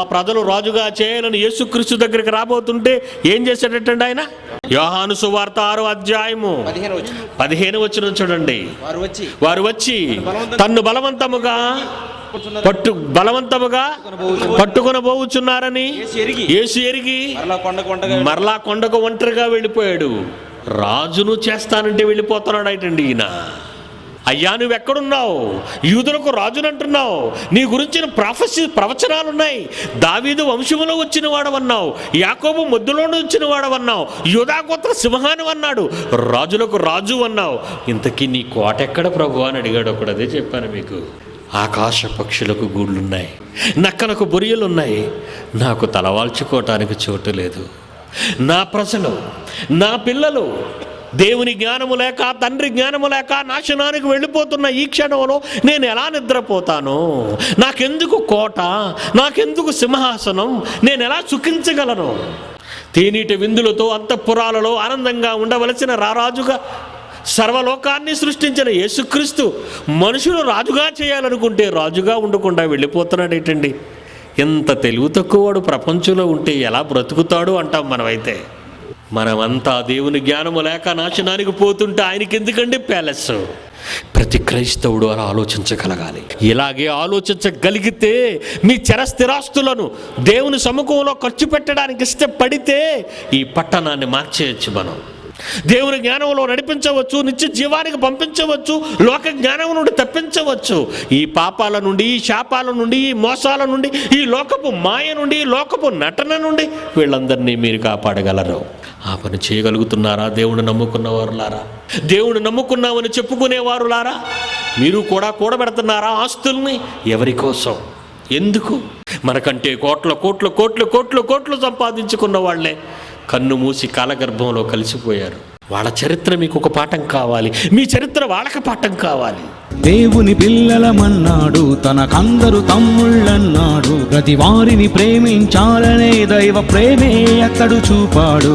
ఆ ప్రజలు రాజుగా చేయాలని యేసుక్రీస్తు దగ్గరికి రాబోతుంటే ఏం చేశాడటండి ఆయన? యోహాను సువార్త 6వ అధ్యాయము 15 వచనం చూడండి. వారు వచ్చి తన్ను బలవంతముగా పట్టుకొనబోచున్నారని యేసు ఎరిగి మరలా కొండకు ఒంటరిగా వెళ్ళిపోయాడు. రాజును చేస్తానంటే వెళ్ళిపోతున్నాడు అయిటండి ఈయన. అయ్యా, నువ్వు ఎక్కడున్నావు? యూదులకు రాజునంటున్నావు, నీ గురించిన ప్రవచనాలున్నాయి. దావీదు వంశములో వచ్చిన వాడవన్నావు, యాకోబు ముద్దులోనే వచ్చిన వాడవన్నావు, యూదా గోత్ర సింహాన్ని అన్నాడు, రాజులకు రాజు అన్నావు. ఇంతకీ నీ కోట ఎక్కడ ప్రభు అని అడిగాడు ఒకడు. అదే చెప్పాను మీకు. ఆకాశ పక్షులకు గూళ్ళున్నాయి, నక్కలకు బొరియలున్నాయి, నాకు తలవాల్చుకోవటానికి చోటు లేదు. నా ప్రజలు, నా పిల్లలు దేవుని జ్ఞానము లేక, తండ్రి జ్ఞానము లేక నాశనానికి వెళ్ళిపోతున్న ఈ క్షణంలో నేను ఎలా నిద్రపోతాను? నాకెందుకు కోట? నాకెందుకు సింహాసనం? నేను ఎలా సుఖించగలను? తేనీటి విందులతో అంతఃపురాలలో ఆనందంగా ఉండవలసిన రారాజుగా సర్వలోకాన్ని సృష్టించిన యేసుక్రీస్తు మనుషులు రాజుగా చేయాలనుకుంటే రాజుగా ఉండకుండా వెళ్ళిపోతున్నాడు ఏంటండి? ఎంత తెలివి తక్కువవాడు ప్రపంచంలో ఉంటే ఎలా బ్రతుకుతాడు అంటాం మనమైతే. మనమంతా దేవుని జ్ఞానము లేక నాశనానికి పోతుంటే ఆయనకి ఎందుకండి ప్యాలెస్? ప్రతి క్రైస్తవుడు అలా ఆలోచించగలగాలి. ఇలాగే ఆలోచించగలిగితే మీ స్థిరాస్తులను దేవుని సముఖంలో ఖర్చు పెట్టడానికి ఇష్టపడితే ఈ పట్టణాన్ని మార్చేయచ్చు. మనం దేవుని జ్ఞానంలో నడిపించవచ్చు, నిత్య జీవానికి పంపించవచ్చు, లోక జ్ఞానం నుండి తప్పించవచ్చు. ఈ పాపాల నుండి, ఈ శాపాల నుండి, ఈ మోసాల నుండి, ఈ లోకపు మాయ నుండి, ఈ లోకపు నటన నుండి వీళ్ళందరినీ మీరు కాపాడగలరు. ఆ పని చేయగలుగుతున్నారా? దేవుడు నమ్ముకున్నవారులారా, దేవుడు నమ్ముకున్నామని చెప్పుకునేవారులారా, మీరు కూడా కూడబెడుతున్నారా ఆస్తుల్ని? ఎవరి కోసం? ఎందుకు? మనకంటే కోట్ల కోట్లు కోట్లు కోట్లు కోట్లు సంపాదించుకున్న వాళ్ళే కన్ను మూసి కాలగర్భంలో కలిసిపోయారు. వాళ్ళ చరిత్ర మీకు ఒక పాఠం కావాలి, మీ చరిత్ర వాళ్ళకి పాఠం కావాలి. దేవుని పిల్లలమన్నాడు, తనకందరు తమ్ముళ్ళన్నాడు, ప్రతి వారిని ప్రేమించాలనే దైవ ప్రేమే అతడు చూపాడు.